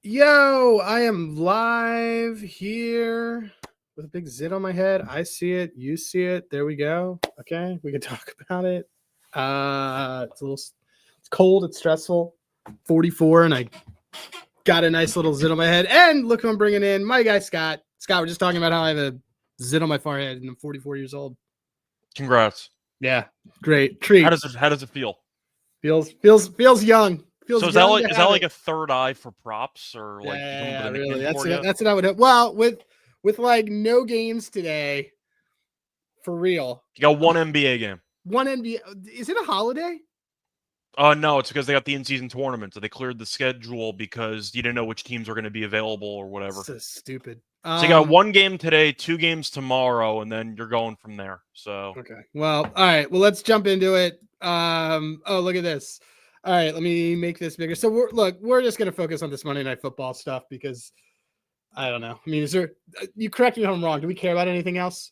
Yo, I am live here with a big zit on my head. I see it. You see it. There we go. Okay, we can talk about it. It's cold. It's stressful. 44, and I got a nice little zit on my head. And look who I'm bringing in, my guy Scott. Scott, we're just talking about how I have a zit on my forehead, and I'm 44 years old. Congrats. Yeah, great treat. How does it feel? Feels young. So is that like a third eye for props, or like yeah, really? That's what I would have. Well, with like no games today, for real. You got one NBA game. One NBA. Is it a holiday? No, it's because they got the in-season tournament, so they cleared the schedule because you didn't know which teams were going to be available or whatever. So stupid. So you got one game today, 2 games tomorrow, and then you're going from there. So okay. Well, all right. Well, let's jump into it. Oh, look at this. All right, let me make this bigger. So we're just gonna focus on this Monday Night Football stuff because I don't know. I mean, is there? You correct me if I'm wrong. Do we care about anything else?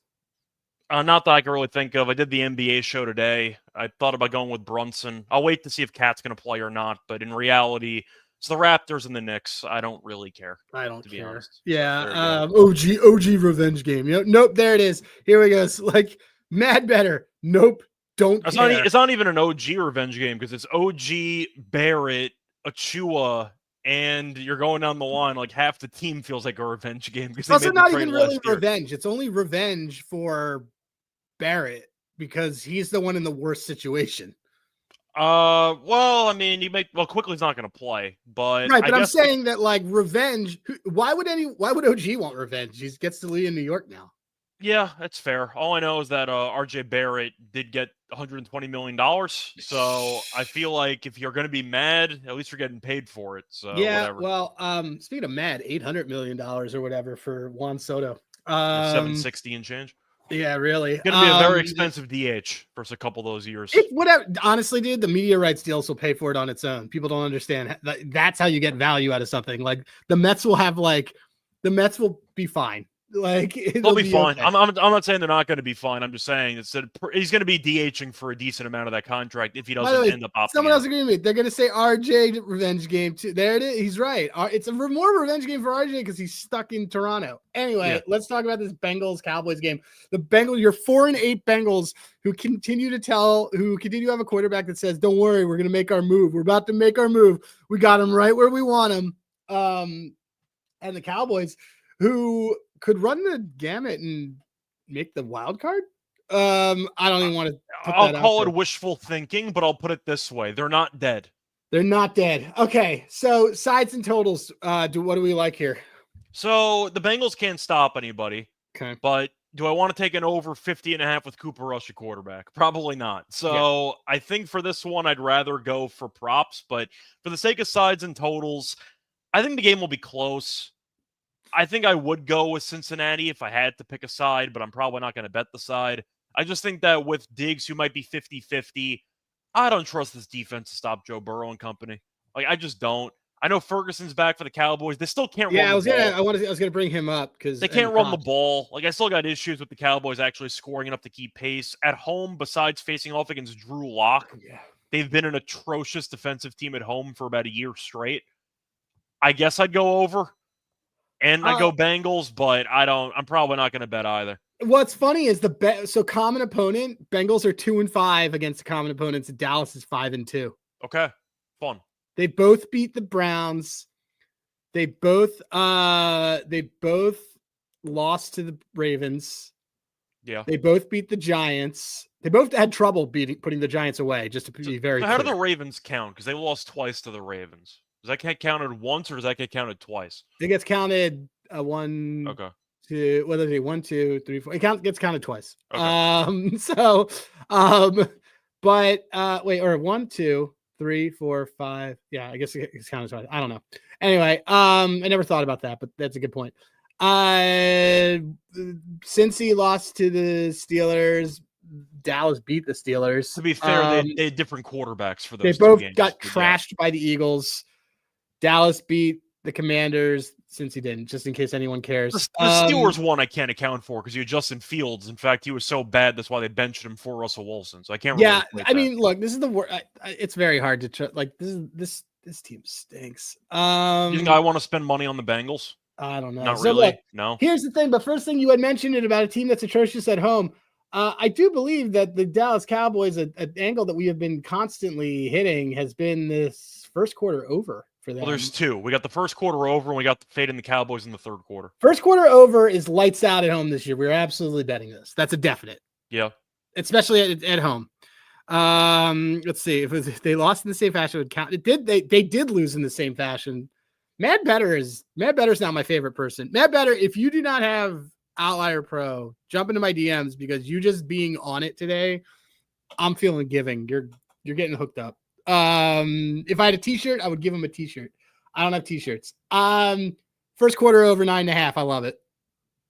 Not that I can really think of. I did the NBA show today. I thought about going with Brunson. I'll wait to see if Cat's going to play or not. But in reality, it's the Raptors and the Knicks. I don't really care. I don't to care. be honest. Yeah. OG revenge game. You know, nope. There it is. Here we go. It's like mad better. Nope. Don't care. It's not even an OG revenge game because it's OG, Barrett, Achua, and you're going down the line. Like half the team feels like a revenge game because also not even really revenge. It's only revenge for Barrett because he's the one in the worst situation. Well, I mean, Quickly's not going to play, but right. But I'm saying that like revenge. Why would OG want revenge? He gets to lead in New York now. Yeah, that's fair. All I know is that RJ Barrett did get $120 million. So I feel like if you're going to be mad, at least you're getting paid for it. So yeah, whatever. Well, speaking of mad, $800 million or whatever for Juan Soto. 760 and change. Yeah, really. It's going to be a very expensive DH for a couple of those years. Whatever. Honestly, dude, the media rights deals will pay for it on its own. People don't understand. That's how you get value out of something. Like the Mets will be fine. Like they'll be fine. Okay. I'm not saying they're not going to be fine. I'm just saying it's he's going to be DHing for a decent amount of that contract if he doesn't end up opting. Someone else agreed with me. They're going to say RJ revenge game too. There it is. He's right. It's a more revenge game for RJ because he's stuck in Toronto. Anyway, Let's talk about this Bengals Cowboys game. The Bengals, your 4-8 Bengals, who continue to have a quarterback that says, "Don't worry, we're going to make our move. We're about to make our move. We got him right where we want him." And the Cowboys, who could run the gamut and make the wild card. I don't even want to. I'll call it wishful thinking, but I'll put it this way: they're not dead. They're not dead. Okay, so sides and totals. What do we like here? So the Bengals can't stop anybody. Okay, but do I want to take an over 50.5 with Cooper Rush at quarterback? Probably not. So I think for this one, I'd rather go for props. But for the sake of sides and totals, I think the game will be close. I think I would go with Cincinnati if I had to pick a side, but I'm probably not going to bet the side. I just think that with Diggs, who might be 50-50, I don't trust this defense to stop Joe Burrow and company. Like, I just don't. I know Ferguson's back for the Cowboys. They still can't run the ball. I was gonna bring him up because they can't run the ball. Like, I still got issues with the Cowboys actually scoring enough to keep pace. At home, besides facing off against Drew Lock, they've been an atrocious defensive team at home for about a year straight. I guess I'd go over. And I go Bengals, but I'm probably not going to bet either. What's funny is so common opponent, Bengals are 2-5 against the common opponents, and Dallas is 5-2. Okay. Fun. They both beat the Browns. They both lost to the Ravens. Yeah. They both beat the Giants. They both had trouble putting the Giants away, just to be very clear. How do the Ravens count? Because they lost twice to the Ravens. Does that get counted once or does that get counted twice? It gets counted one. Okay. Two. What is it? 1, 2, 3, 4. It gets counted twice. Okay. But or 1, 2, 3, 4, 5. Yeah, I guess it's counted twice. I don't know. Anyway, I never thought about that, but that's a good point. Cincy lost to the Steelers. Dallas beat the Steelers. To be fair, they had different quarterbacks for those. They both got trashed by the Eagles. Dallas beat the Commanders, since he didn't, just in case anyone cares. The Steelers one I can't account for because you had Justin Fields. In fact, he was so bad that's why they benched him for Russell Wilson. So I can't. Yeah, I mean, look, this is the worst. It's very hard to like this This team stinks. You think I want to spend money on the Bengals? I don't know. Not So really. look, No. Here's the thing. But first thing you had mentioned it about a team that's atrocious at home. I do believe that the Dallas Cowboys, an angle that we have been constantly hitting, has been this first quarter over for them. Well, there's two. We got the first quarter over, and we got the fade in the Cowboys in the third quarter. First quarter over is lights out at home this year. We're absolutely betting this. That's a definite. Yeah. Especially at home. Let's see if they lost in the same fashion. It would count. It did. They did lose in the same fashion. Matt Better's not my favorite person. Matt Better, if you do not have Outlier Pro, jump into my DMs because you just being on it today, I'm feeling giving. You're getting hooked up. If I had a t-shirt, I would give him a t-shirt. I don't have t-shirts. First quarter over 9.5. I love it.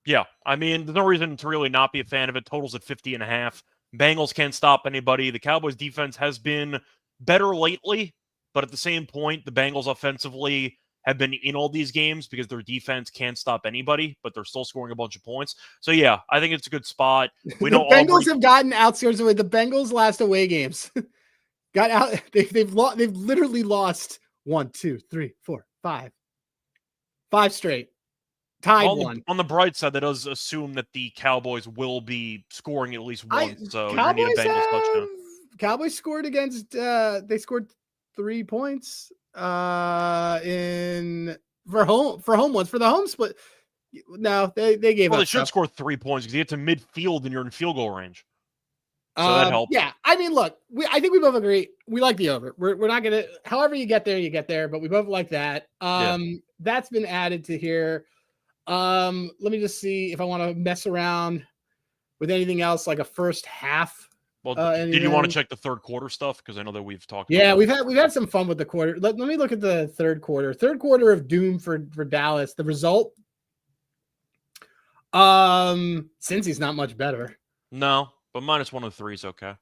Yeah. I mean, there's no reason to really not be a fan of it. Totals at 50.5. Bengals can't stop anybody. The Cowboys defense has been better lately, but at the same point, the Bengals offensively have been in all these games because their defense can't stop anybody, but they're still scoring a bunch of points. So yeah, I think it's a good spot. We know the Bengals have gotten outscored away. The Bengals last away games got out. They've literally lost 1, 2, 3, 4, 5 straight. Tied one. On the bright side, that does assume that the Cowboys will be scoring at least once. So you're gonna need a Bengals touchdown. Cowboys scored against. They scored 3 points. For home ones for the home split. No, they gave. Well, they should score 3 points because you get to midfield and you're in field goal range. So that helps. Yeah, I mean, look, I think we both agree. We like the over. We're not gonna. However you get there. But we both like that. That's been added to here. Let me just see if I want to mess around with anything else like a first half. Well, did you want to check the third quarter stuff? Because I know that we've talked. Yeah, we've had some fun with the quarter. Let me look at the third quarter. Third quarter of doom for Dallas. The result. Cincy's not much better. No, but -103 is okay.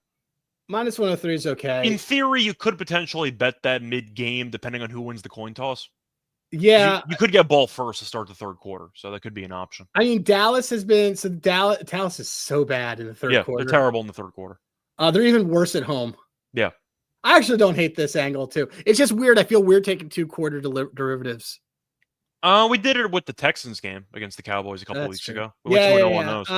-103 is okay. In theory, you could potentially bet that mid-game, depending on who wins the coin toss. Yeah, you could get ball first to start the third quarter, so that could be an option. I mean, Dallas is so bad in the third quarter. They're terrible in the third quarter. They're even worse at home. Yeah. I actually don't hate this angle too. It's just weird. I feel weird taking 2 quarter derivatives. We did it with the Texans game against the Cowboys a couple of weeks ago. We went 2-0 on those.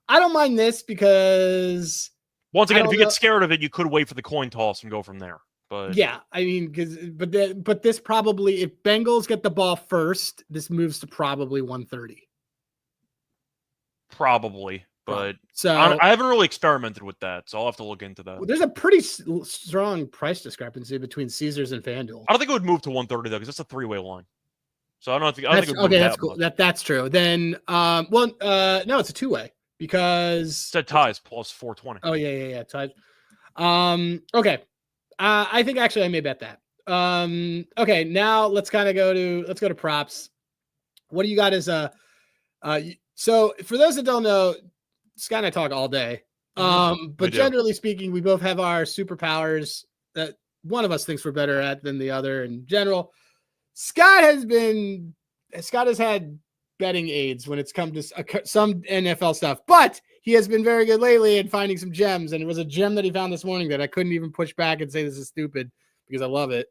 I don't mind this because once again, if you get scared of it, you could wait for the coin toss and go from there. But yeah, I mean, but this probably, if Bengals get the ball first, this moves to probably 130. Probably. But so I haven't really experimented with that, so I'll have to look into that. Well, there's a pretty strong price discrepancy between Caesars and FanDuel. I don't think it would move to 130 though, because that's a 3-way line. So I don't think. That's cool. That's true. Then, no, it's a 2-way because it's a ties plus 420. Oh yeah, ties. Okay, I think actually I may bet that. Okay, now let's go to props. What do you got as so for those that don't know, Scott and I talk all day. But generally speaking, we both have our superpowers that one of us thinks we're better at than the other in general. Scott has had betting aids when it's come to some NFL stuff, but he has been very good lately in finding some gems. And it was a gem that he found this morning that I couldn't even push back and say this is stupid because I love it.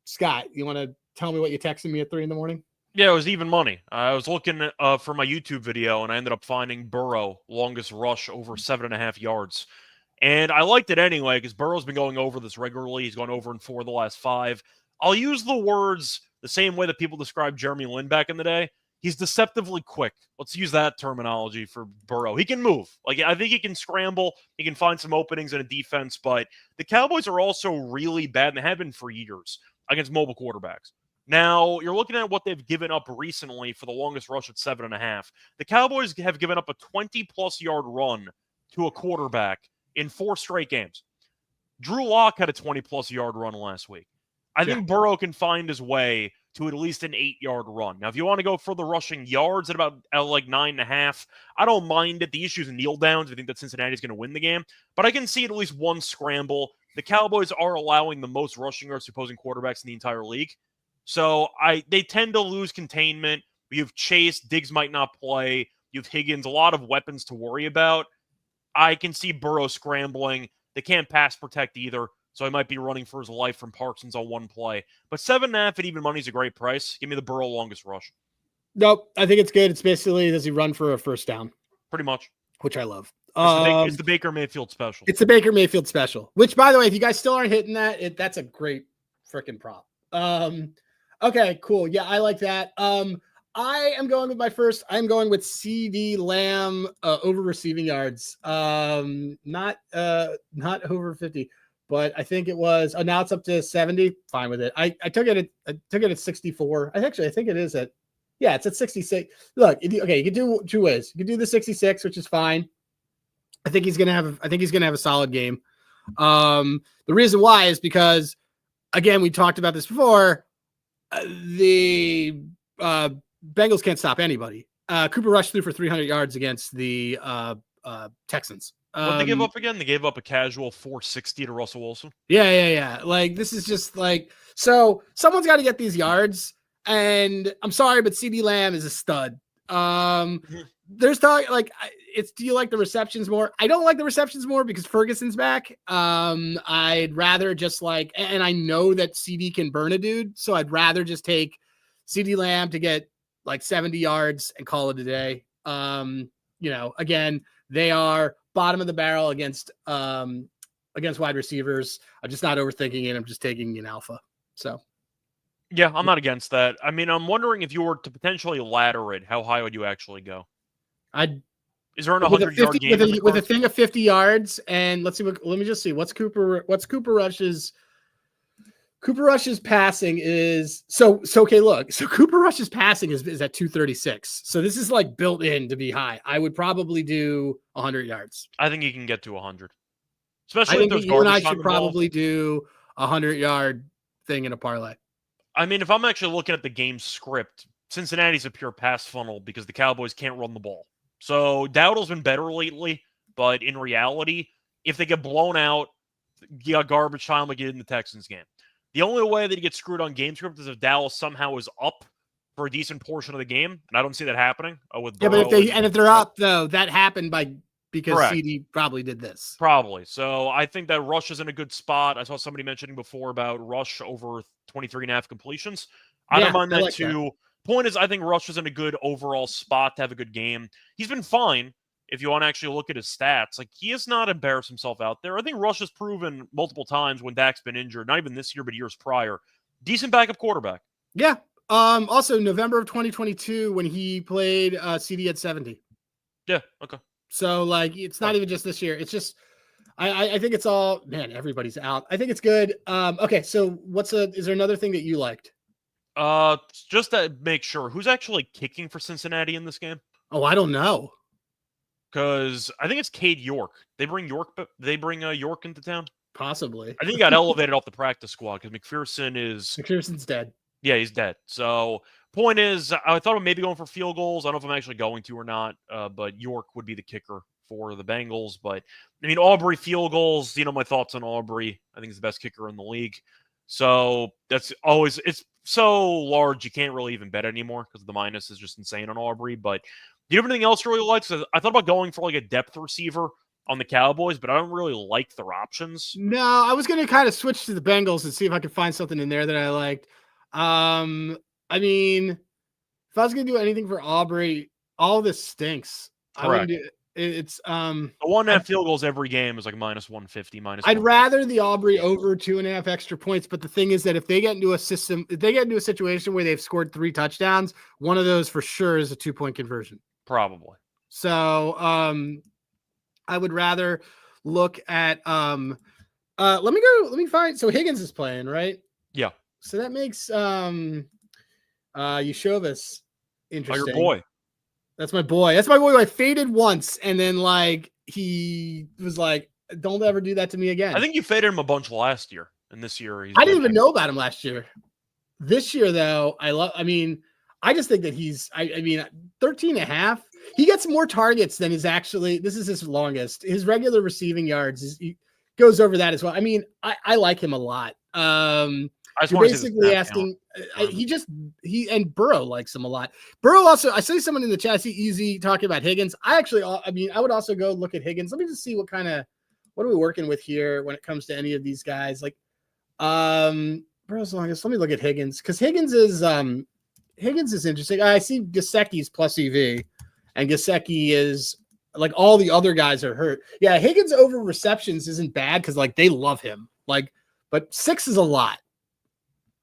Scott, you want to tell me what you texted me at 3 a.m? Yeah, it was even money. I was looking for my YouTube video, and I ended up finding Burrow longest rush over 7.5 yards. And I liked it anyway because Burrow's been going over this regularly. He's gone over in 4 of the last 5. I'll use the words the same way that people described Jeremy Lin back in the day. He's deceptively quick. Let's use that terminology for Burrow. He can move. I think he can scramble. He can find some openings in a defense, but the Cowboys are also really bad, and they have been for years, against mobile quarterbacks. Now, you're looking at what they've given up recently for the longest rush at 7.5. The Cowboys have given up a 20-plus yard run to a quarterback in 4 straight games. Drew Lock had a 20-plus yard run last week. I think Burrow can find his way to at least an 8-yard run. Now, if you want to go for the rushing yards at 9.5, I don't mind it. The issue is kneel downs. I think that Cincinnati's going to win the game. But I can see at least one scramble. The Cowboys are allowing the most rushing yards to opposing quarterbacks in the entire league. So they tend to lose containment. You have Chase, Diggs might not play. You have Higgins, a lot of weapons to worry about. I can see Burrow scrambling. They can't pass protect either. so he might be running for his life from Parsons on one play. But 7.5 at even money is a great price. Give me the Burrow longest rush. Nope, I think it's good. It's basically, does he run for a first down? Pretty much. Which I love. It's the Baker Mayfield special. It's the Baker Mayfield special, which, by the way, if you guys still aren't hitting that, that's a great freaking prop. Okay, cool. Yeah, I like that. I am going with my first. I'm going with CD Lamb over receiving yards. Not over 50, but I think it was. Oh, now it's up to 70. Fine with it. I took it at 64. I think it is at. Yeah, it's at 66. Look, you can do two ways. You can do the 66, which is fine. I think he's gonna have a solid game. The reason why is because, again, we talked about this before. The Bengals can't stop anybody. Cooper Rush threw for 300 yards against the Texans. What they give up again? They gave up a casual 460 to Russell Wilson. Yeah. Like, this is just like, so someone's got to get these yards. And I'm sorry, but CD Lamb is a stud. There's talk like do you like the receptions more? I don't like the receptions more because Ferguson's back. I'd rather just and I know that CD can burn a dude, so I'd rather just take CD Lamb to get like 70 yards and call it a day. Again, they are bottom of the barrel against wide receivers. I'm just not overthinking it. I'm just taking an alpha. So. Yeah, I'm not against that. I mean, I'm wondering if you were to potentially ladder it, how high would you actually go? Is there an 100-yard game with a thing of 50 yards? And let me just see what's Cooper Rush's passing is. Okay, look. So Cooper Rush's passing is at 236. So this is like built in to be high. I would probably do 100 yards. I think you can get to 100. Especially if there's you and I should probably do a 100-yard thing in a parlay. I mean, if I'm actually looking at the game script, Cincinnati's a pure pass funnel because the Cowboys can't run the ball. So Dowdle's been better lately, but in reality, if they get blown out, you got garbage time like you did in the Texans game. The only way that he gets screwed on game script is if Dallas somehow is up for a decent portion of the game, and I don't see that happening with Burrow. But if they're up though, that happened because correct. CD probably did this. Probably. So I think that Rush is in a good spot. I saw somebody mentioning before about Rush over 23.5 completions. I don't mind that too. That. Point is, I think Rush is in a good overall spot to have a good game. He's been fine if you want to actually look at his stats. Like, he has not embarrassed himself out there. I think Rush has proven multiple times when Dak's been injured, not even this year, but years prior, decent backup quarterback. Yeah. Also, November of 2022, when he played CD at 70. Yeah, okay. So, it's not even just this year. It's just, I think it's all, man, everybody's out. I think it's good. Okay, so is there another thing that you liked? Just to make sure, who's actually kicking for Cincinnati in this game? Oh, I don't know. Because I think it's Cade York. They bring York into town? Possibly. I think he got elevated off the practice squad because McPherson's dead. Yeah, he's dead. So, point is, I thought of maybe going for field goals. I don't know if I'm actually going to or not, but York would be the kicker for the Bengals. But, I mean, Aubrey field goals, my thoughts on Aubrey. I think he's the best kicker in the league. So, it's so large you can't really even bet anymore because the minus is just insane on Aubrey. But do you have anything else you really like? So I thought about going for a depth receiver on the Cowboys, but I don't really like their options. No, I was going to kind of switch to the Bengals and see if I could find something in there that I liked. I mean, if I was going to do anything for Aubrey, all this stinks. Correct. I wouldn't do it's the 1.5 field goals every game is like minus 150, minus. I'd rather the Aubrey over 2.5 extra points, but the thing is that if they get into a situation where they've scored 3 touchdowns, one of those for sure is a 2-point conversion. Probably. So I would rather look at let me find, so Higgins is playing, right? Yeah. So that makes Yeshovis interesting. Oh, your boy. That's my boy. That's my boy who I faded once, and then he was like, "Don't ever do that to me again." I think you faded him a bunch last year, and this year I didn't even know about him last year. This year, though, I just think that he's 13.5. He gets more targets than his actually. This is his longest. His regular receiving yards he goes over that as well. I mean, I like him a lot. You're basically asking. He and Burrow likes him a lot. Burrow also. I see someone in the chat. I see Easy talking about Higgins. I would also go look at Higgins. Let me just see what kind what are we working with here when it comes to any of these guys? Like, Burrow's longest. Let me look at Higgins because Higgins is interesting. I see Gesicki's plus EV, and Gesicki is like all the other guys are hurt. Yeah, Higgins over receptions isn't bad because like they love him. Like, but 6 is a lot.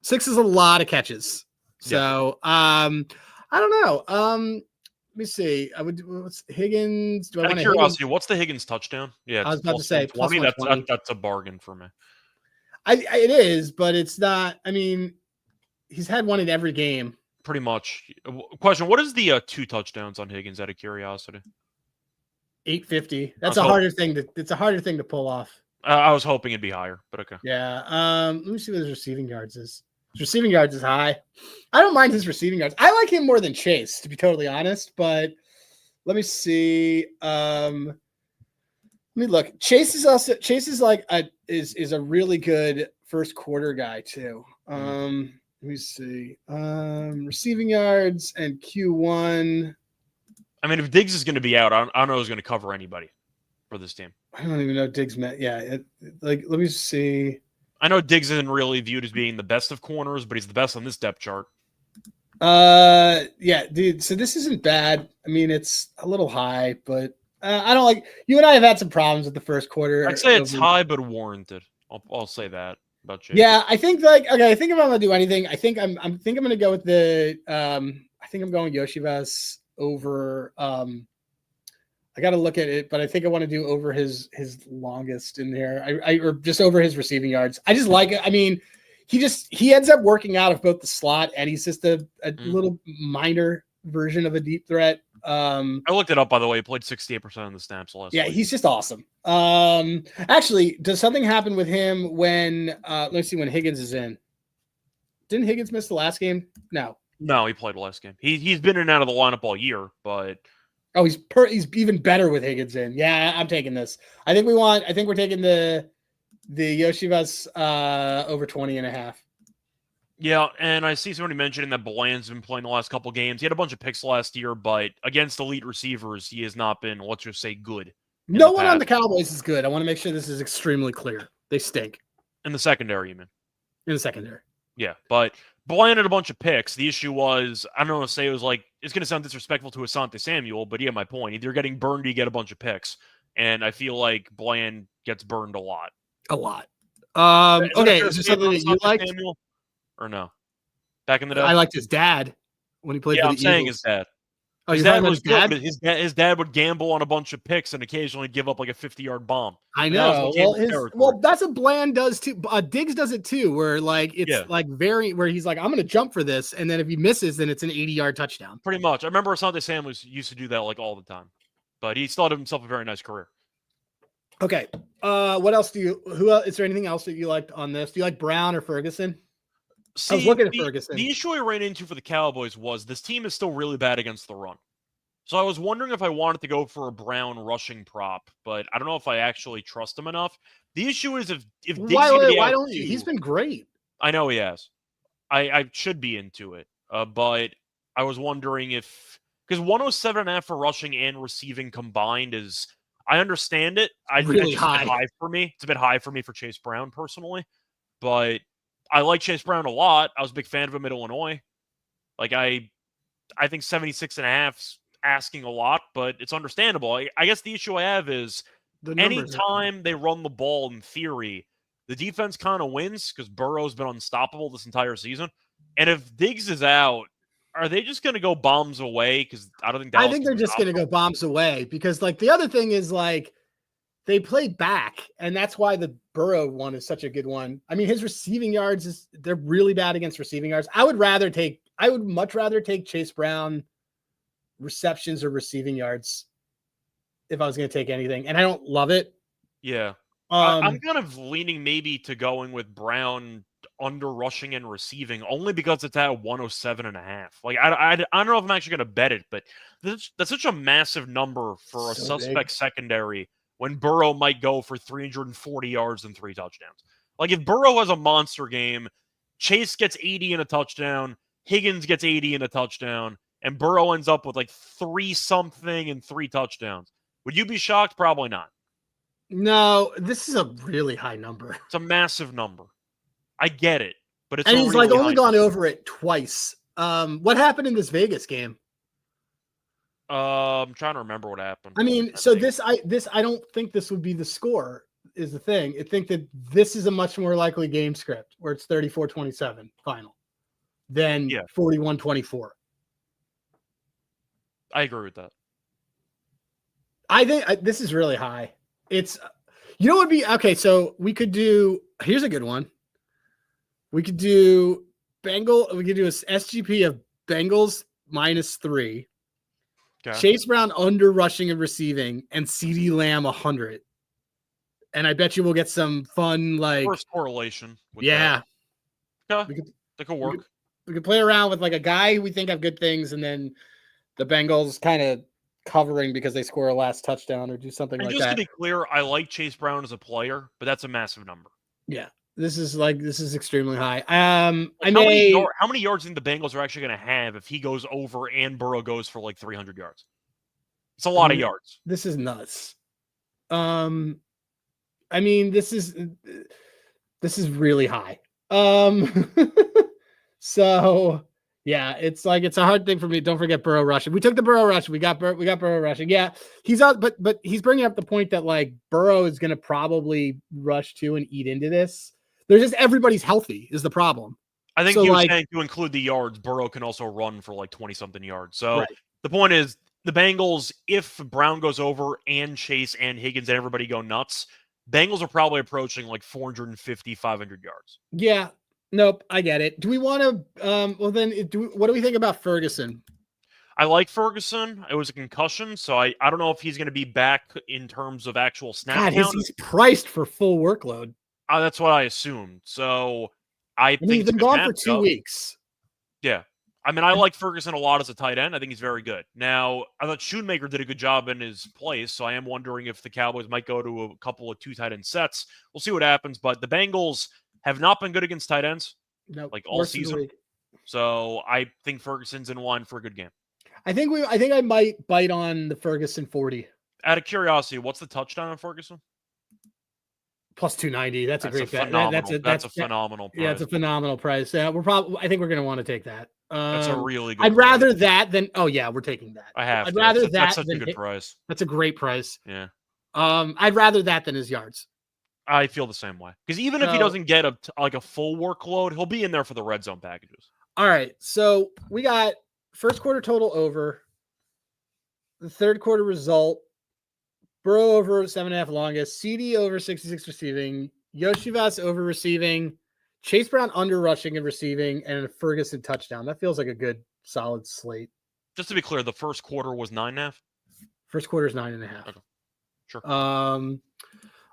6 is a lot of catches. So I don't know. Let me see. What's Higgins? Do I Out of want curiosity, what's the Higgins touchdown? Yeah, I was about to say plus 120. That's a bargain for me. It is, but it's not. I mean, he's had one in every game. Pretty much. Question: what is the 2 touchdowns on Higgins? Out of curiosity, 850. That's a harder thing to. It's a harder thing to pull off. I was hoping it'd be higher, but okay. Yeah. Let me see what his receiving yards is. His receiving yards is high. I don't mind his receiving yards. I like him more than Chase, to be totally honest. But let me see. Let me look. Chase is like is a really good first quarter guy too. Let me see. Receiving yards and Q1. I mean, if Diggs is going to be out, I don't know who's going to cover anybody for this team. I don't even know Diggs met. Yeah, let me see. I know Diggs isn't really viewed as being the best of corners, but he's the best on this depth chart. Yeah, dude. So this isn't bad. I mean, it's a little high, but I don't like. You and I have had some problems with the first quarter. I'd say it's high, but warranted. I'll say that about Chase. Yeah, I think I think if I'm gonna do anything, I think I'm gonna go with the. I think I'm going Yoshivas over. I got to look at it, but I think I want to do over his longest in there. Or just over his receiving yards. I just like it. I mean, he ends up working out of both the slot and he's just a little minor version of a deep threat. I looked it up, by the way. He played 68% of the snaps last week. He's just awesome. Actually, does something happen with him when let's see when Higgins is in? Didn't Higgins miss the last game? No, he played the last game. He's been in and out of the lineup all year, but he's even better with Higgins in. Yeah, I'm taking this. I think we're taking the Yoshivas over 20.5. Yeah, and I see somebody mentioning that Bland's been playing the last couple games. He had a bunch of picks last year, but against elite receivers, he has not been, let's just say, good. No one on the Cowboys is good. I want to make sure this is extremely clear. They stink. In the secondary, you mean? In the secondary. Yeah, but Bland had a bunch of picks. The issue was, I don't want to say it was like, it's going to sound disrespectful to Asante Samuel, but yeah, my point. Either you're getting burned or you get a bunch of picks. And I feel like Bland gets burned a lot. A lot. Okay, is there something that you liked? Samuel? Or no? Back in the day? I liked his dad when he played for the Eagles. Saying his dad. Oh, his dad was good. His dad would gamble on a bunch of picks and occasionally give up like a 50-yard bomb. I know. Well, that's what Bland does too. Diggs does it too, where like it's where he's like, I'm going to jump for this, and then if he misses, then it's an 80-yard touchdown. Pretty much. I remember Asante Samuel used to do that like all the time, but he still had himself a very nice career. Okay. What else is there anything else that you liked on this? Do you like Brown or Ferguson? See, I was looking at Ferguson. The issue I ran into for the Cowboys was this team is still really bad against the run. So I was wondering if I wanted to go for a Brown rushing prop, but I don't know if I actually trust him enough. The issue is if Diggs why don't you? He's been great. I know he has. I should be into it, but I was wondering because 107.5 for rushing and receiving combined is. I understand it. Really it's high. A bit high for me. It's a bit high for me for Chase Brown personally, but I like Chase Brown a lot. I was a big fan of him at Illinois. Like I think 76.5's asking a lot, but it's understandable. I guess the issue I have is anytime they run the ball in theory, the defense kind of wins because Burrow's been unstoppable this entire season. And if Diggs is out, are they just going to go bombs away? Because I don't think I think they're just going to go bombs away because, like, the other thing is, like, they play back, and that's why the Burrow one is such a good one. I mean, his receiving yards they're really bad against receiving yards. I would much rather take Chase Brown receptions or receiving yards if I was going to take anything, and I don't love it. Yeah, I'm kind of leaning maybe to going with Brown under rushing and receiving only because it's at 107.5. Like I don't know if I'm actually going to bet it, but that's such a massive number for a suspect secondary when Burrow might go for 340 yards and 3 touchdowns. Like if Burrow has a monster game, Chase gets 80 and a touchdown, Higgins gets 80 and a touchdown, and Burrow ends up with like 3 something and 3 touchdowns. Would you be shocked? Probably not. No, this is a really high number. It's a massive number. I get it, but it's and a he's really like only high gone number. over it twice. What happened in this Vegas game? I'm trying to remember what happened. I mean, so I don't think this would be the score is the thing. I think that this is a much more likely game script where it's 34-27 final than 41-24. I agree with that. I think this is really high. It's, you know what would be, okay, so we could do, here's a good one. We could do we could do a SGP of Bengals -3. Okay. Chase Brown under rushing and receiving, and CeeDee Lamb 100. And I bet you we'll get some fun, like first correlation. With that. That could work. We could play around with like a guy who we think have good things, and then the Bengals kind of covering because they score a last touchdown or do something like that. Just to be clear, I like Chase Brown as a player, but that's a massive number. Yeah. This is extremely high. How many yards do you think the Bengals are actually going to have if he goes over and Burrow goes for like 300 yards? It's a lot of yards. This is nuts. I mean, this is really high. So yeah, it's a hard thing for me. Don't forget Burrow rushing. We took the Burrow rush. We got Burrow rushing. Yeah, he's out, but he's bringing up the point that like Burrow is going to probably rush to and eat into this. There's just everybody's healthy is the problem. I think you were saying to include the yards, Burrow can also run for like 20-something yards. So The point is the Bengals, if Brown goes over and Chase and Higgins and everybody go nuts, Bengals are probably approaching like 450, 500 yards. Yeah. Nope. I get it. Do we want to, what do we think about Ferguson? I like Ferguson. It was a concussion, so I don't know if he's going to be back in terms of actual snap count. He's priced for full workload. That's what I assumed. So I think he's been gone for 2 weeks. Yeah. I mean, I like Ferguson a lot as a tight end. I think he's very good. Now, I thought Schoonmaker did a good job in his place, so I am wondering if the Cowboys might go to a couple of 2 tight end sets. We'll see what happens, but the Bengals have not been good against tight ends like all season. So I think Ferguson's in line for a good game. I think I might bite on the Ferguson 40. Out of curiosity, what's the touchdown on Ferguson? Plus 290. That's a great bet. That's a phenomenal price. Yeah, it's a phenomenal price. I think we're going to want to take that. That's a really good I'd rather that than we're taking that. I'd rather that. That's such a good price. That's a great price. Yeah. I'd rather that than his yards. I feel the same way. Because even if he doesn't get a full workload, he'll be in there for the red zone packages. All right. So we got first quarter total over. The third quarter result. Burrow over 7.5 longest. CD over 66 receiving. Yoshivas over receiving. Chase Brown under rushing and receiving. And a Ferguson touchdown. That feels like a good, solid slate. Just to be clear, the first quarter was 9.5? First quarter is 9.5. Okay. Sure.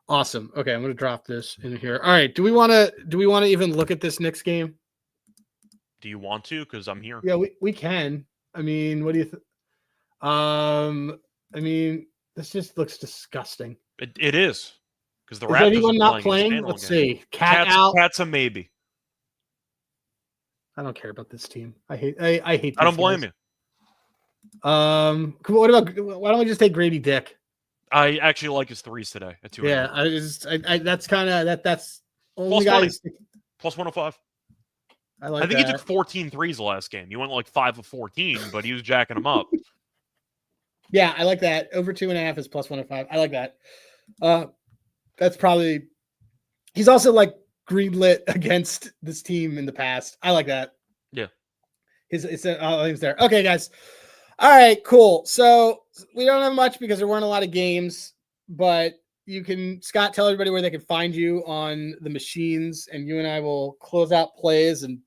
Awesome. Okay, I'm going to drop this in here. All right. Do we want to even look at this Knicks game? Do you want to? Because I'm here. Yeah, we can. I mean, what do you think? I mean, this just looks disgusting. It is. Because the Raptors anyone not playing? Let's see. Cat's a maybe. I don't care about this team. I hate. I don't blame you. What about? Why don't we just take Grady Dick? I actually like his threes today at 2. Yeah, I that's kind of that's only guys plus 105. I think he took 14 threes the last game. He went like 5 of 14, but he was jacking them up. Yeah, I like that. Over 2.5 is plus 105. I like that. That's probably. He's also like greenlit against this team in the past. I like that. Yeah. He's there. Okay, guys. All right, cool. So we don't have much because there weren't a lot of games, but you can, Scott, tell everybody where they can find you on the machines, and you and I will close out plays and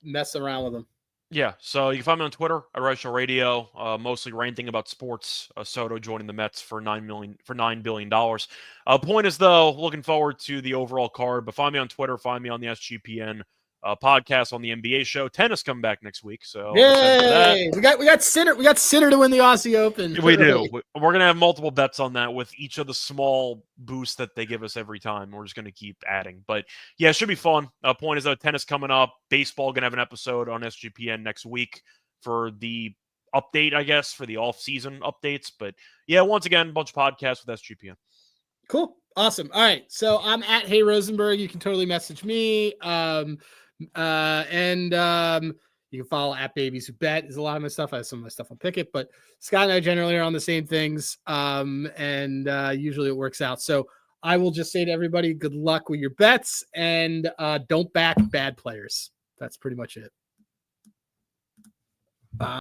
mess around with them. Yeah, so you can find me on Twitter at Reichel Radio, mostly ranting about sports. Soto joining the Mets for $9 billion. Point is, though, looking forward to the overall card, but find me on Twitter, find me on the SGPN podcast on the NBA show. Tennis coming back next week, so yay! We got Sinner to win the Aussie Open. We do. We're gonna have multiple bets on that with each of the small boosts that they give us every time. We're just gonna keep adding, but yeah, it should be fun. Point is, though, tennis coming up. Baseball gonna have an episode on SGPN next week for the update, I guess, for the off-season updates. But yeah, once again, a bunch of podcasts with SGPN. Cool. Awesome. All right. So I'm at Hey Rosenberg. You can totally message me. You can follow at Babies Who Bet. Is a lot of my stuff. I have some of my stuff on Picket, but Scott and I generally are on the same things. Usually it works out. So I will just say to everybody, good luck with your bets and don't back bad players. That's pretty much it.